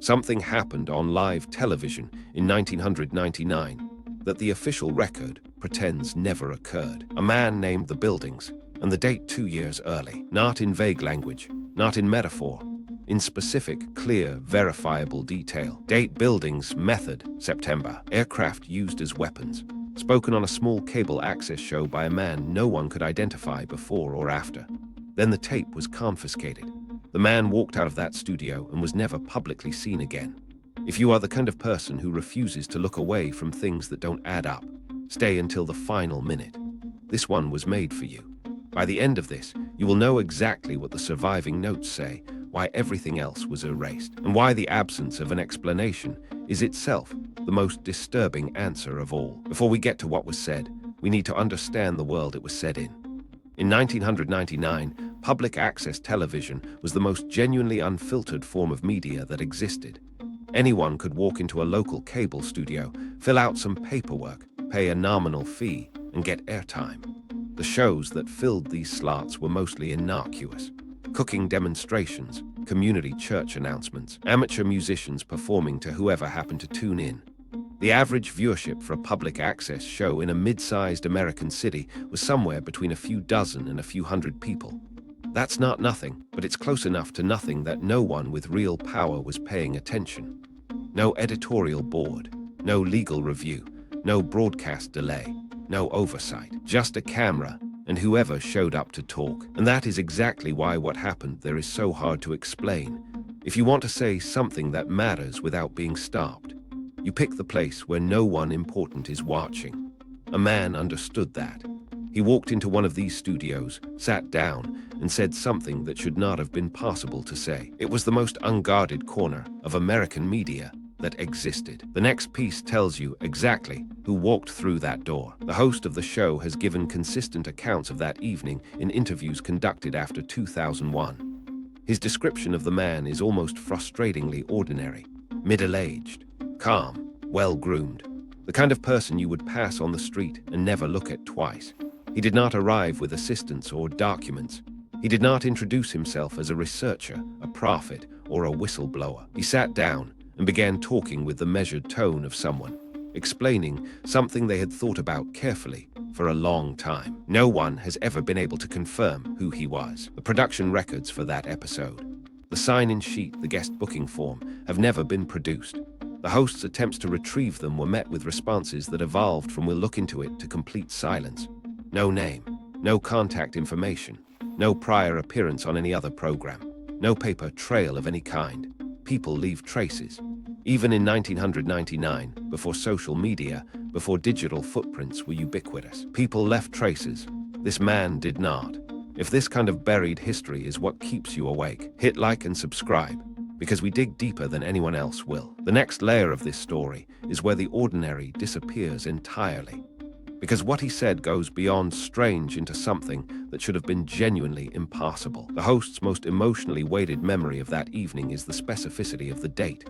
Something happened on live television in 1999 that the official record pretends never occurred. A man named the buildings and the date 2 years early, not in vague language, not in metaphor, in specific, clear, verifiable detail. Date, buildings, method, September. Aircraft used as weapons. Spoken on a small cable access show by a man no one could identify before or after. Then the tape was confiscated. The man walked out of that studio and was never publicly seen again. If you are the kind of person who refuses to look away from things that don't add up, stay until the final minute. This one was made for you. By the end of this, you will know exactly what the surviving notes say, why everything else was erased, and why the absence of an explanation is itself the most disturbing answer of all. Before we get to what was said, we need to understand the world it was said in. In 1999, public access television was the most genuinely unfiltered form of media that existed. Anyone could walk into a local cable studio, fill out some paperwork, pay a nominal fee, and get airtime. The shows that filled these slots were mostly innocuous. Cooking demonstrations, community church announcements, amateur musicians performing to whoever happened to tune in. The average viewership for a public access show in a mid-sized American city was somewhere between a few dozen and a few hundred people. That's not nothing, but it's close enough to nothing that no one with real power was paying attention. No editorial board, no legal review, no broadcast delay, no oversight, just a camera and whoever showed up to talk. And that is exactly why what happened there is so hard to explain. If you want to say something that matters without being stopped, you pick the place where no one important is watching. A man understood that. He walked into one of these studios, sat down, and said something that should not have been possible to say. It was the most unguarded corner of American media that existed. The next piece tells you exactly who walked through that door. The host of the show has given consistent accounts of that evening in interviews conducted after 2001. His description of the man is almost frustratingly ordinary, middle-aged, calm, well-groomed, the kind of person you would pass on the street and never look at twice. He did not arrive with assistants or documents. He did not introduce himself as a researcher, a prophet, or a whistleblower. He sat down and began talking with the measured tone of someone, explaining something they had thought about carefully for a long time. No one has ever been able to confirm who he was. The production records for that episode, the sign-in sheet, the guest booking form, have never been produced. The host's attempts to retrieve them were met with responses that evolved from "we'll look into it" to complete silence. No name, no contact information, no prior appearance on any other program, no paper trail of any kind. People leave traces. Even in 1999, before social media, before digital footprints were ubiquitous, people left traces. This man did not. If this kind of buried history is what keeps you awake, hit like and subscribe, because we dig deeper than anyone else will. The next layer of this story is where the ordinary disappears entirely. Because what he said goes beyond strange into something that should have been genuinely impossible. The host's most emotionally weighted memory of that evening is the specificity of the date.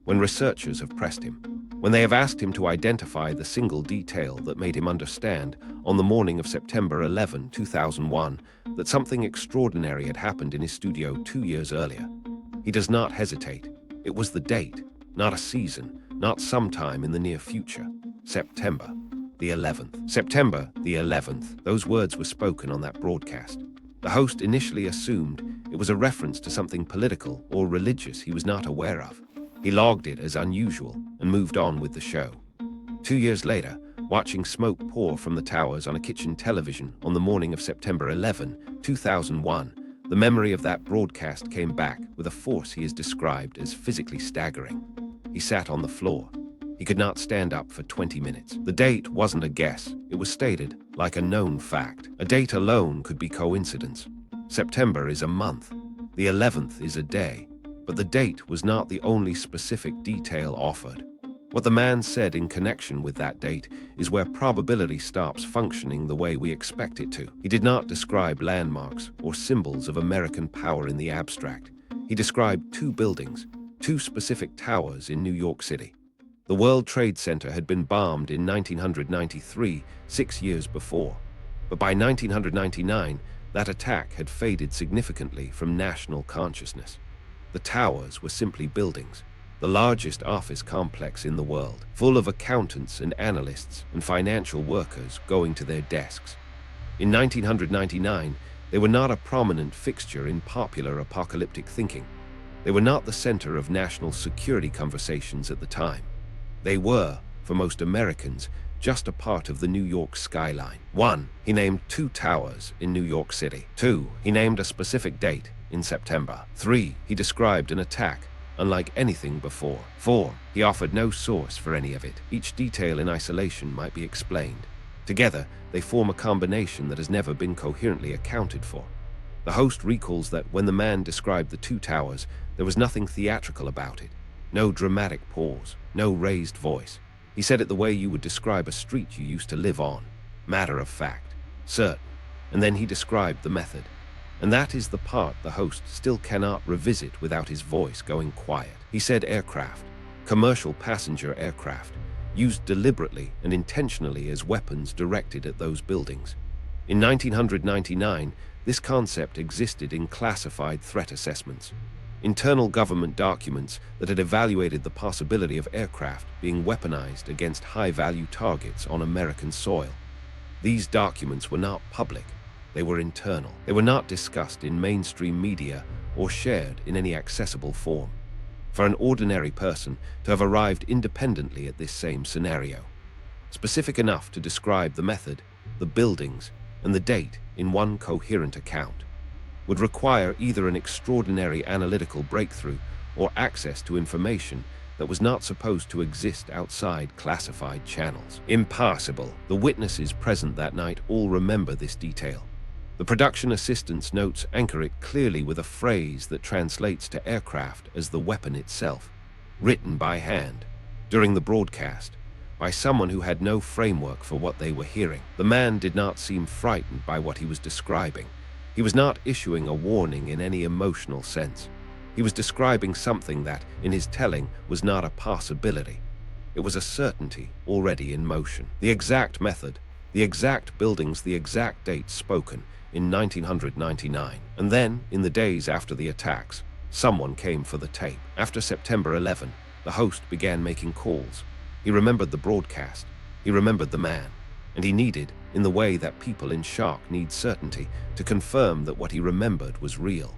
When researchers have pressed him, when they have asked him to identify the single detail that made him understand, on the morning of September 11, 2001, that something extraordinary had happened in his studio 2 years earlier. He does not hesitate. It was the date, not a season, not sometime in the near future. September the 11th. September the 11th. Those words were spoken on that broadcast. The host initially assumed it was a reference to something political or religious he was not aware of. He logged it as unusual and moved on with the show. 2 years later, watching smoke pour from the towers on a kitchen television on the morning of September 11, 2001, the memory of that broadcast came back with a force he has described as physically staggering. He sat on the floor. He could not stand up for 20 minutes. The date wasn't a guess. It was stated like a known fact. A date alone could be coincidence. September is a month. The 11th is a day. But the date was not the only specific detail offered. What the man said in connection with that date is where probability stops functioning the way we expect it to. He did not describe landmarks or symbols of American power in the abstract. He described 2 buildings, 2 specific towers in New York City. The World Trade Center had been bombed in 1993, 6 years before. But by 1999, that attack had faded significantly from national consciousness. The towers were simply buildings. the largest office complex in the world, full of accountants and analysts and financial workers going to their desks. In 1999, they were not a prominent fixture in popular apocalyptic thinking. They were not the center of national security conversations at the time. They were, for most Americans, just a part of the New York skyline. 1. He named 2 towers in New York City. 2. He named a specific date in September. 3. He described an attack unlike anything before. 4. He offered no source for any of it. Each detail in isolation might be explained. Together, they form a combination that has never been coherently accounted for. The host recalls that when the man described the 2 towers, there was nothing theatrical about it. No dramatic pause, no raised voice. He said it the way you would describe a street you used to live on. Matter of fact, certain. And then he described the method. And that is the part the host still cannot revisit without his voice going quiet. He said aircraft, commercial passenger aircraft, used deliberately and intentionally as weapons directed at those buildings. In 1999, this concept existed in classified threat assessments, internal government documents that had evaluated the possibility of aircraft being weaponized against high-value targets on American soil. These documents were not public. They were internal. They were not discussed in mainstream media or shared in any accessible form. For an ordinary person to have arrived independently at this same scenario, specific enough to describe the method, the buildings, and the date in one coherent account, would require either an extraordinary analytical breakthrough or access to information that was not supposed to exist outside classified channels. Impossible. The witnesses present that night all remember this detail. The production assistant's notes anchor it clearly with a phrase that translates to aircraft as the weapon itself, written by hand, during the broadcast, by someone who had no framework for what they were hearing. The man did not seem frightened by what he was describing. He was not issuing a warning in any emotional sense. He was describing something that, in his telling, was not a possibility. It was a certainty already in motion. The exact method, the exact buildings, the exact dates spoken in 1999. And then, in the days after the attacks, someone came for the tape. After September 11, the host began making calls. He remembered the broadcast. He remembered the man. And he needed, in the way that people in shock need certainty, to confirm that what he remembered was real.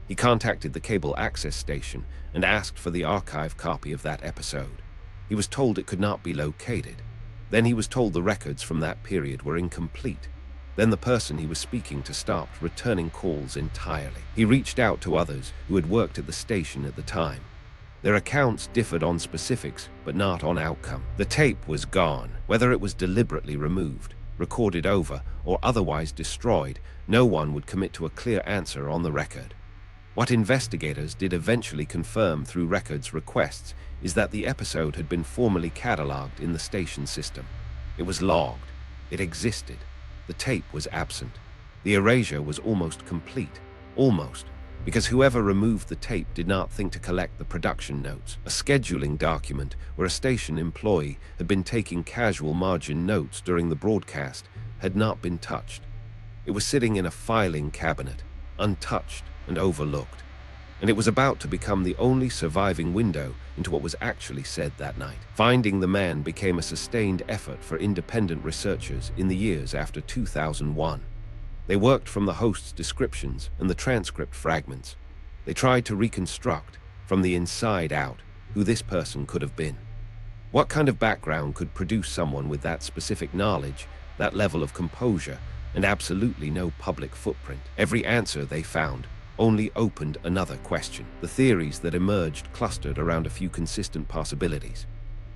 He contacted the cable access station and asked for the archive copy of that episode. He was told it could not be located. Then he was told the records from that period were incomplete. Then the person he was speaking to stopped returning calls entirely. He reached out to others who had worked at the station at the time. Their accounts differed on specifics, but not on outcome. The tape was gone. Whether it was deliberately removed, recorded over, or otherwise destroyed, no one would commit to a clear answer on the record. What investigators did eventually confirm through records requests is that the episode had been formally catalogued in the station system. It was logged. It existed. The tape was absent. The erasure was almost complete. Almost. Because whoever removed the tape did not think to collect the production notes, a scheduling document where a station employee had been taking casual margin notes during the broadcast, had not been touched. It was sitting in a filing cabinet, untouched and overlooked, and it was about to become the only surviving window into what was actually said that night. Finding the man became a sustained effort for independent researchers in the years after 2001. They worked from the host's descriptions and the transcript fragments. They tried to reconstruct, from the inside out, who this person could have been. What kind of background could produce someone with that specific knowledge, that level of composure, and absolutely no public footprint? Every answer they found only opened another question. The theories that emerged clustered around a few consistent possibilities.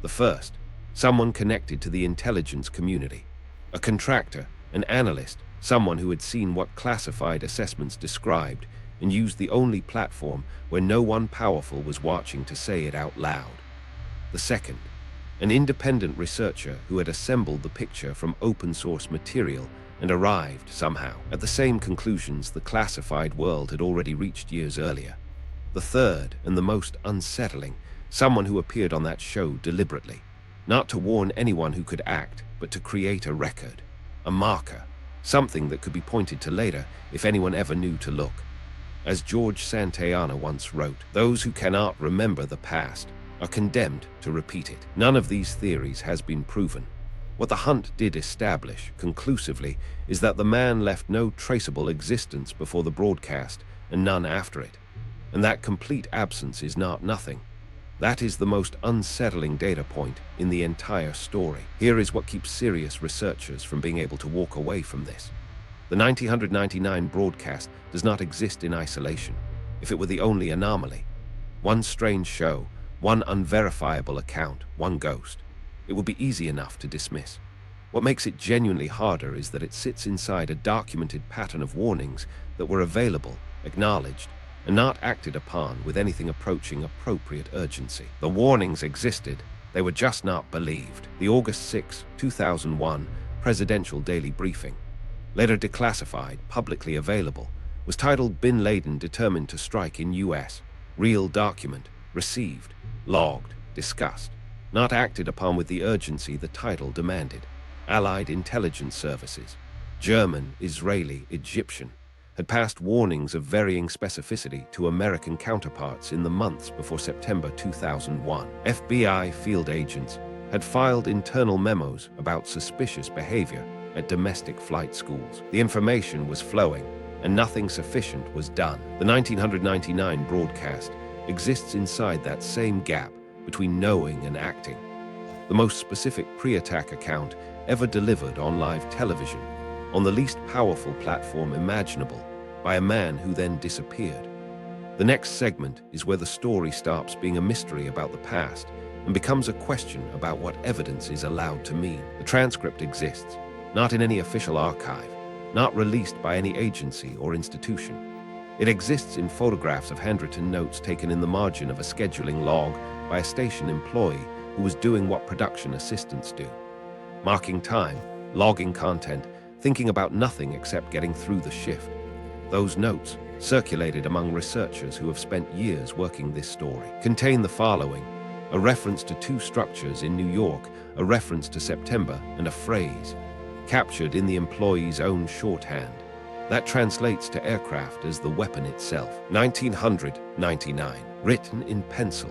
The first, someone connected to the intelligence community. A contractor, an analyst, someone who had seen what classified assessments described and used the only platform where no one powerful was watching to say it out loud. The second, an independent researcher who had assembled the picture from open-source material and arrived, somehow, at the same conclusions the classified world had already reached years earlier. The third, and the most unsettling, someone who appeared on that show deliberately, not to warn anyone who could act, but to create a record, a marker, something that could be pointed to later if anyone ever knew to look. As George Santayana once wrote, "Those who cannot remember the past are condemned to repeat it. None of these theories has been proven. What the hunt did establish, conclusively, is that the man left no traceable existence before the broadcast and none after it. And that complete absence is not nothing. That is the most unsettling data point in the entire story. Here is what keeps serious researchers from being able to walk away from this. The 1999 broadcast does not exist in isolation. If it were the only anomaly, one strange show, one unverifiable account, one ghost, it would be easy enough to dismiss. What makes it genuinely harder is that it sits inside a documented pattern of warnings that were available, acknowledged, and not acted upon with anything approaching appropriate urgency. The warnings existed, they were just not believed. The August 6, 2001 presidential daily briefing, later declassified, publicly available, was titled "Bin Laden Determined to Strike in U.S. Real document, received, logged, discussed, not acted upon with the urgency the title demanded. Allied intelligence services, German, Israeli, Egyptian, had passed warnings of varying specificity to American counterparts in the months before September 2001. FBI field agents had filed internal memos about suspicious behavior at domestic flight schools. The information was flowing, and nothing sufficient was done. The 1999 broadcast exists inside that same gap between knowing and acting. The most specific pre-attack account ever delivered on live television, on the least powerful platform imaginable, by a man who then disappeared. The next segment is where the story stops being a mystery about the past and becomes a question about what evidence is allowed to mean. The transcript exists, not in any official archive, not released by any agency or institution. It exists in photographs of handwritten notes taken in the margin of a scheduling log by a station employee who was doing what production assistants do: marking time, logging content, thinking about nothing except getting through the shift. Those notes, circulated among researchers who have spent years working this story, contain the following: a reference to two structures in New York, a reference to September, and a phrase, captured in the employee's own shorthand, that translates to aircraft as the weapon itself. 1999, written in pencil,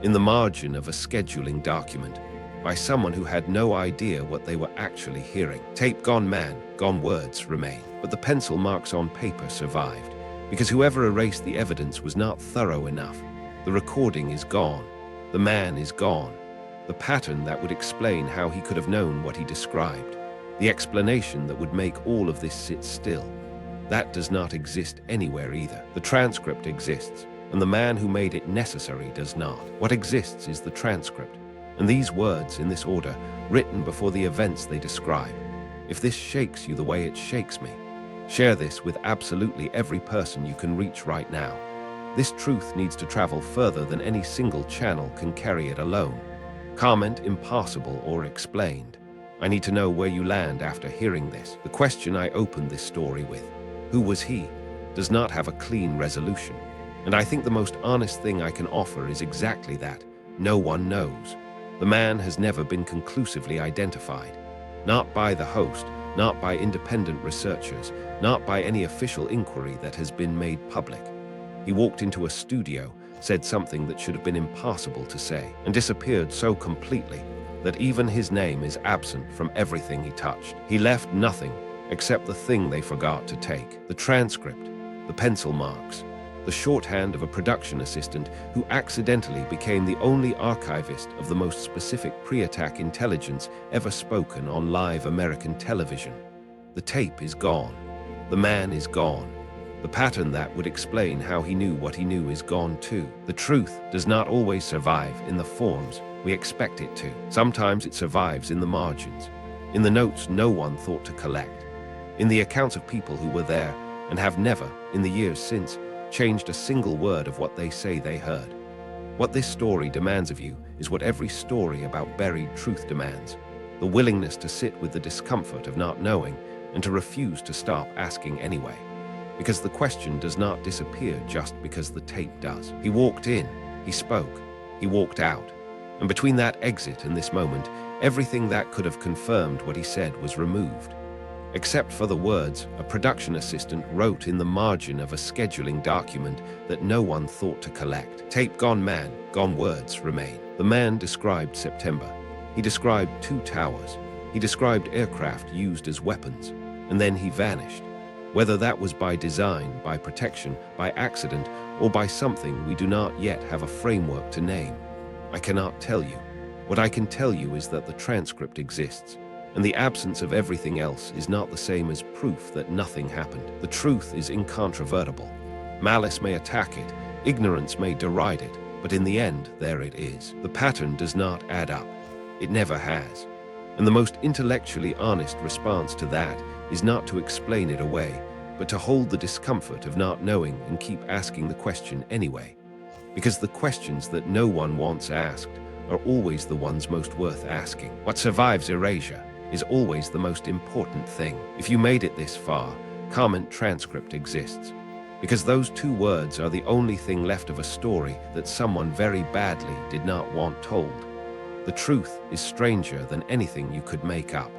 in the margin of a scheduling document, by someone who had no idea what they were actually hearing. Tape gone, man gone, words remain. But the pencil marks on paper survived, because whoever erased the evidence was not thorough enough. The recording is gone. The man is gone. The pattern that would explain how he could have known what he described. The explanation that would make all of this sit still. That does not exist anywhere either. The transcript exists, and the man who made it necessary does not. What exists is the transcript, and these words in this order, written before the events they describe. If this shakes you the way it shakes me, share this with absolutely every person you can reach right now. This truth needs to travel further than any single channel can carry it alone. Comment impossible or explained. I need to know where you land after hearing this. The question I opened this story with, who was he, does not have a clean resolution. And I think the most honest thing I can offer is exactly that. No one knows. The man has never been conclusively identified. Not by the host, not by independent researchers, not by any official inquiry that has been made public. He walked into a studio, said something that should have been impossible to say, and disappeared so completely that even his name is absent from everything he touched. He left nothing except the thing they forgot to take: the transcript, the pencil marks, the shorthand of a production assistant who accidentally became the only archivist of the most specific pre-attack intelligence ever spoken on live American television. The tape is gone. The man is gone. The pattern that would explain how he knew what he knew is gone too. The truth does not always survive in the forms we expect it to. Sometimes it survives in the margins, in the notes no one thought to collect, in the accounts of people who were there and have never, in the years since, changed a single word of what they say they heard. What this story demands of you is what every story about buried truth demands: the willingness to sit with the discomfort of not knowing and to refuse to stop asking anyway. Because the question does not disappear just because the tape does. He walked in, he spoke, he walked out, and between that exit and this moment, everything that could have confirmed what he said was removed. Except for the words, a production assistant wrote in the margin of a scheduling document that no one thought to collect. Tape gone, man gone, words remain. The man described September. He described 2 towers. He described aircraft used as weapons. And then he vanished. Whether that was by design, by protection, by accident, or by something we do not yet have a framework to name, I cannot tell you. What I can tell you is that the transcript exists. And the absence of everything else is not the same as proof that nothing happened. The truth is incontrovertible. Malice may attack it, ignorance may deride it, but in the end, there it is. The pattern does not add up. It never has. And the most intellectually honest response to that is not to explain it away, but to hold the discomfort of not knowing and keep asking the question anyway. Because the questions that no one wants asked are always the ones most worth asking. What survives erasure is always the most important thing. If you made it this far, comment transcript exists. Because those 2 words are the only thing left of a story that someone very badly did not want told. The truth is stranger than anything you could make up.